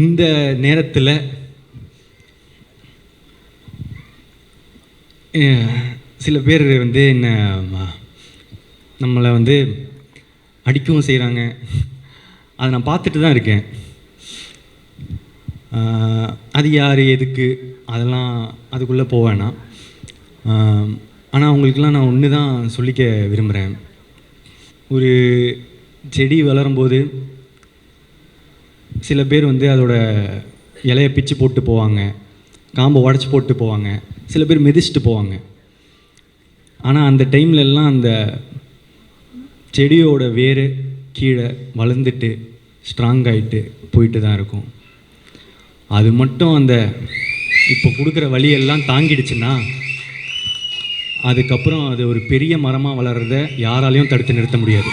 இந்த நேரத்தில் சில பேர் வந்து நம்மளை வந்து அடிக்கவும் செய்கிறாங்க. அதை நான் பார்த்துட்டு தான் இருக்கேன். அது யார், எதுக்கு, அதெல்லாம் அதுக்குள்ளே போவேன்னா. ஆனால் அவங்களுக்கெல்லாம் நான் ஒன்று தான் சொல்லிக்க விரும்புகிறேன். ஒரு செடி வளரும்போது சில பேர் வந்து அதோட இலையை பிச்சு போட்டு போவாங்க, காம்பை உடச்சி போட்டு போவாங்க, சில பேர் மிதிச்சுட்டு போவாங்க. ஆனால் அந்த டைம்லெல்லாம் அந்த செடியோட வேர் கீழே வளர்ந்துட்டு ஸ்ட்ராங் ஆகிட்டு போயிட்டு தான் இருக்கும். அது மட்டும் அந்த இப்போ கொடுக்குற வழியெல்லாம் தாங்கிடுச்சுன்னா அதுக்கப்புறம் அது ஒரு பெரிய மரமாக வளர்கிறத யாராலையும் தடுத்து நிறுத்த முடியாது.